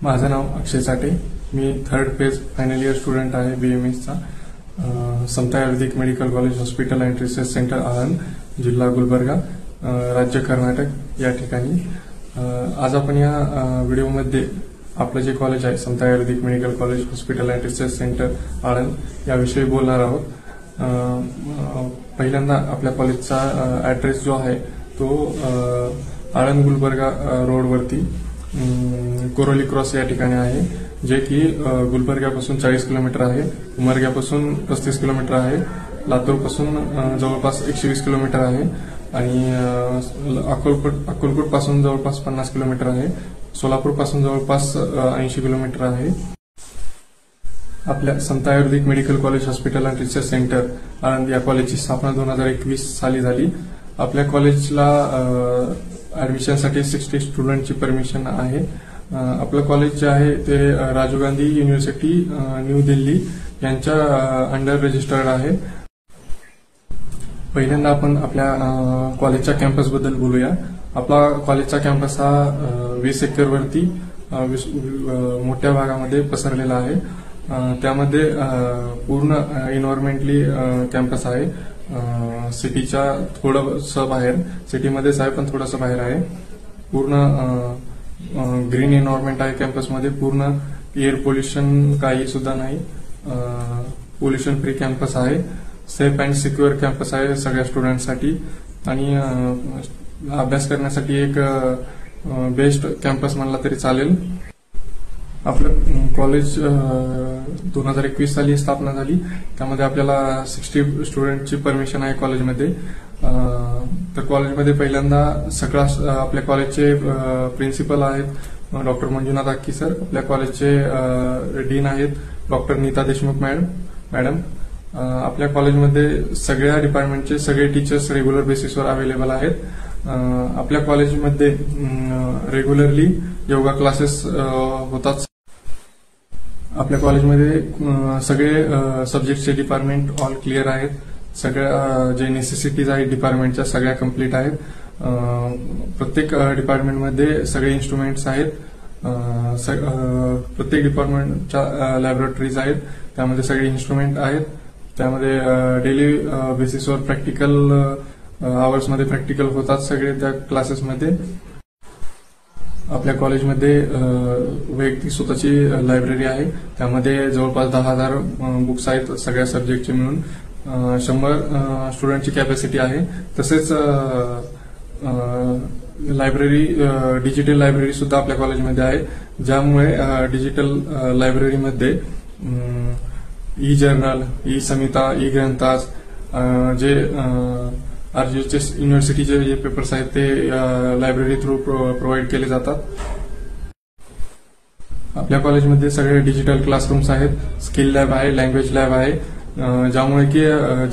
माझं नाव अक्षय साठे। मी third phase final year student आहे BMSचा। Samata Ayurvedic medical college hospital and research centre Aland, जिल्हा गुलबर्गा, राज्य कर्नाटक या ठिकाणी। आज आपण या व्हिडिओमध्ये आपलं जे कॉलेज आहे Samata Ayurvedic medical college hospital and research centre Aland याविषयी बोलणार आहोत। पहिल्यांदा आपल्या कॉलेजचा ऍड्रेस जो आहे तो आळंद गुलबर्गा रोडवरती कोरोली क्रॉस या ठिकाणी आहे, जे की गुलबर्ग्यापासून 40 किलोमीटर आहे, उमरग्यापासून 35 किलोमीटर आहे, लातूरपासून जवळपास 120 किलोमीटर आहे आणि अक्कलकोट पासून जवळपास 50 किलोमीटर आहे, सोलापूर पासून जवळपास 80 किलोमीटर आहे। आपल्या Samata Ayurvedic medical college hospital and research centre Aland या कॉलेजची स्थापना 2021 साली झाली। आपल्या कॉलेजला ऍडमिशनसाठी 60 स्टुडंटची परमिशन आहे। आपलं कॉलेज जे आहे ते राजीव गांधी युनिव्हर्सिटी न्यू दिल्ली यांच्या अंडर रजिस्टर्ड आहे। पहिल्यांदा आपण आपल्या कॉलेजच्या कॅम्पस बद्दल बोलूया। आपला कॉलेजचा कॅम्पस हा 20 एकरवरती मोठ्या भागामध्ये पसरलेला आहे। त्यामध्ये पूर्ण एन्व्हायरमेंटली कॅम्पस आहे। सिटीच्या थोडंसं बाहेर, सिटीमध्येच आहे पण थोडंसं बाहेर आहे। पूर्ण ग्रीन एन्व्हायरमेंट आहे कॅम्पसमध्ये। पूर्ण एअर पोल्युशन काही सुद्धा नाही, पोल्युशन फ्री कॅम्पस आहे। सेफ अँड सिक्युअर कॅम्पस आहे सगळ्या स्टुडंटसाठी आणि अभ्यास करण्यासाठी एक बेस्ट कॅम्पस म्हणला तरी चालेल। आपलं कॉलेज 2021 साली स्थापना झाली। त्यामध्ये आपल्याला 60 स्टुडंटची परमिशन आहे कॉलेजमध्ये। तर कॉलेजमध्ये पहिल्यांदा सगळा आपल्या कॉलेजचे प्रिन्सिपल आहेत डॉक्टर मंजुनाथ आक्की सर, आपल्या कॉलेजचे डीन आहेत डॉक्टर नीता देशमुख मॅडम। आपल्या कॉलेजमध्ये सगळ्या डिपार्टमेंटचे सगळे टीचर्स रेग्युलर बेसिसवर अवेलेबल आहेत। आपल्या कॉलेजमध्ये रेग्युलरली योगा क्लासेस होतात। आपल्या कॉलेजमध्ये सगळे सब्जेक्टचे डिपार्टमेंट ऑल क्लिअर आहेत। सगळ्या जे नेसेसिटीज आहेत डिपार्टमेंटच्या सगळ्या कम्प्लीट आहेत। प्रत्येक डिपार्टमेंटमध्ये सगळे इन्स्ट्रुमेंट्स आहेत। प्रत्येक डिपार्टमेंटच्या लॅबोरेटरीज आहेत, त्यामध्ये सगळे इन्स्ट्रुमेंट आहेत। त्यामध्ये डेली बेसिसवर प्रॅक्टिकल आवर्समध्ये प्रॅक्टिकल होतात सगळे त्या क्लासेसमध्ये। आपल्या कॉलेजमध्ये वैयक्तिक स्वतःची लायब्ररी आहे, त्यामध्ये जवळपास 10,000 बुक्स आहेत सगळ्या सब्जेक्टचे मिळून। 100 स्टुडंटची कॅपॅसिटी आहे। तसेच लायब्ररी डिजिटल लायब्ररी सुद्धा आपल्या कॉलेजमध्ये आहे, ज्यामुळे डिजिटल लायब्ररीमध्ये ई जर्नल, ई समिता, ई ग्रंथास जे RGHS युनिव्हर्सिटीचे जे पेपर्स आहेत ते लायब्ररी थ्रू प्रोव्हाइड केले जातात। आपल्या कॉलेजमध्ये सगळे डिजिटल क्लासरूम्स आहेत, स्किल लॅब आहे, लँग्वेज लॅब आहे, ज्यामुळे की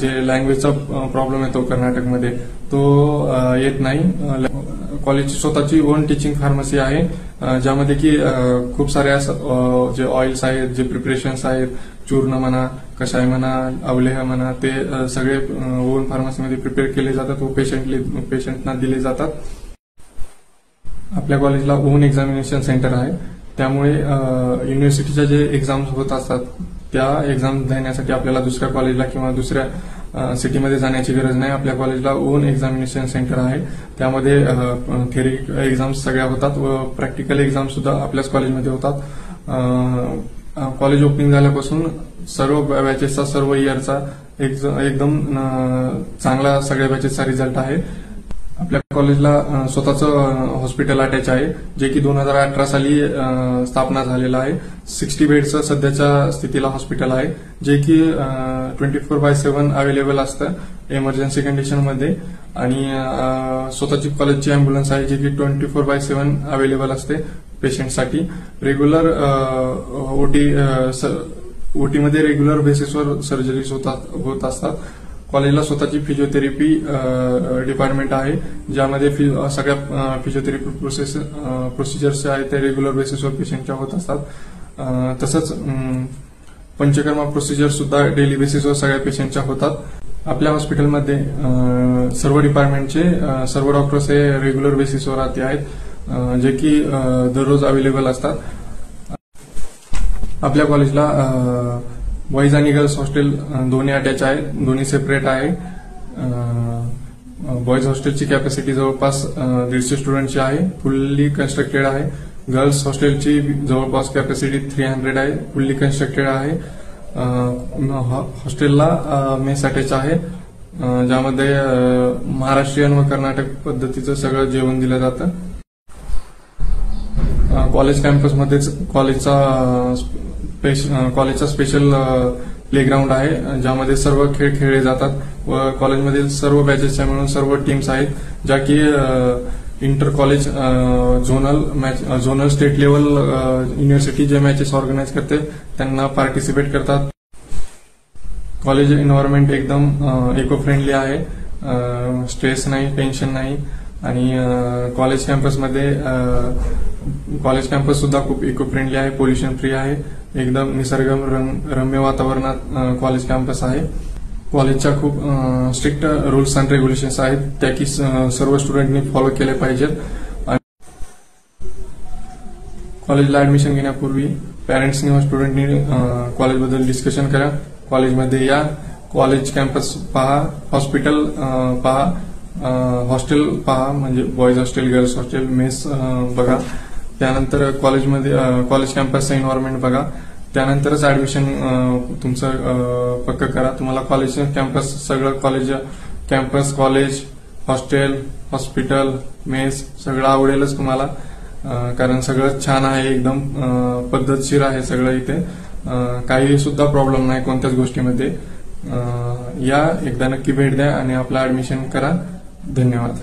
जे लँग्वेजचा प्रॉब्लेम येतो कर्नाटकमध्ये तो येत नाही। कॉलेजची स्वतःची ओन टीचिंग फार्मसी आहे, ज्यामध्ये की खूप साऱ्या जे ऑइल्स आहेत, जे प्रिपरेशन्स आहेत, चूर्ण म्हणा, कषाय म्हणा, अवलेह म्हणा, ते सगळे ओन फार्मसीमध्ये प्रिपेअर केले जातात व पेशंटना दिले जातात। आपल्या कॉलेजला ओन एक्झामिनेशन सेंटर आहे, त्यामुळे युनिव्हर्सिटीच्या जे एक्झाम्स होत असतात त्या एक्झाम देण्यासाठी आपल्याला दुसऱ्या कॉलेजला किंवा दुसऱ्या सिटीमध्ये जाण्याची गरज नाही। आपल्या कॉलेजला ओन एक्झामिनेशन सेंटर आहे, त्यामध्ये थेरी एक्झाम्स सगळ्या होतात व प्रॅक्टिकल एक्झाम सुद्धा आपल्याच कॉलेजमध्ये होतात। कॉलेज ओपनिंग झाल्यापासून सर्व बॅचेसचा, सर्व इयरचा एकदम चांगला सगळ्या बॅचेसचा रिझल्ट आहे। आपल्या कॉलेजला स्वतःचं हॉस्पिटल अटॅच आहे, जे की 2018 साली स्थापना झालेलं आहे। 60 बेडचं सध्याच्या स्थितीला हॉस्पिटल आहे, जे की 24/7 अवेलेबल असतं इमर्जन्सी कंडिशनमध्ये आणि स्वतःची कॉलेजची अँब्युलन्स आहे, जे की 24/7 अवेलेबल असते पेशंटसाठी। रेग्युलर ओटीमध्ये रेग्युलर बेसिसवर सर्जरीज होत असतात। कॉलेजला स्वतःची फिजिओथेरपी डिपार्टमेंट आहे, ज्यामध्ये सगळ्या फिजिओथेरपी प्रोसिजर्स आहेत ते रेग्युलर बेसिसवर पेशंटच्या होत असतात। तसंच पंचकर्मा प्रोसिजर सुद्धा डेली बेसिसवर सगळ्या पेशंटच्या होतात। आपल्या हॉस्पिटलमध्ये सर्व डिपार्टमेंटचे सर्व डॉक्टर्स हे रेग्युलर बेसिसवर आहेत, जे की दररोज अवेलेबल असतात। आपल्या कॉलेजला बॉईज आणि गर्ल्स हॉस्टेल दोन्ही अटॅच आहे, दोन्ही सेपरेट आहे. बॉईज हॉस्टेलची कॅपॅसिटी जवळपास 150 स्टुडंटची आहे, फुल्ली कन्स्ट्रक्टेड आहे. गर्ल्स हॉस्टेलची जवळपास कॅपॅसिटी 300 आहे, फुल्ली कन्स्ट्रक्टेड आहे. हॉस्टेलला मेस अटॅच आहे, ज्यामध्ये महाराष्ट्रीयन व कर्नाटक पद्धतीचं सगळं जेवण दिलं जातं. कॉलेज कॅम्पसमध्येच कॉलेजचा स्पेशल प्लेग्राऊंड आहे, ज्यामध्ये सर्व खेळ खेळले जातात व कॉलेजमधील सर्व बॅचेसच्या मिळून सर्व टीम्स आहेत, ज्या की inter college zonal state level university जे मॅचेस ऑर्गनाईज करते त्यांना पार्टिसिपेट करतात. कॉलेज एन्व्हायरमेंट एकदम इको फ्रेंडली आहे, स्ट्रेस नाही, टेन्शन नाही. आणि कॉलेज कॅम्पस सुद्धा खूप इको फ्रेंडली आहे, पोल्युशन फ्री आहे, एकदम निसर्गरम्य वातावरणात कॉलेज कॅम्पस आहे. कॉलेजच्या खूप स्ट्रिक्ट रूल्स अँड रेग्युलेशन्स आहेत, त्या की सर्व स्टुडंटनी फॉलो केले पाहिजेत. कॉलेजला ऍडमिशन घेण्यापूर्वी पॅरेंट्सनी व स्टुडंटनी कॉलेजबद्दल डिस्कशन करा, कॉलेजमध्ये या, कॉलेज कॅम्पस पहा, हॉस्पिटल पहा, हॉस्टेल पहा, म्हणजे boys hostel, girls hostel, mess बघा. त्यानंतर कॉलेज कॅम्पसचं एन्व्हायरमेंट बघा, त्यानंतरच ऍडमिशन तुमचं पक्क करा. तुम्हाला कॉलेज कॅम्पस सगळं campus, college, hostel, hospital, mess सगळं आवडेलच तुम्हाला, कारण सगळं छान आहे, एकदम पद्धतशीर आहे सगळं इथे. काही सुद्धा प्रॉब्लेम नाही कोणत्याच गोष्टीमध्ये. या एकदा नक्की भेट द्या आणि आपलं ऍडमिशन करा. धन्यवाद.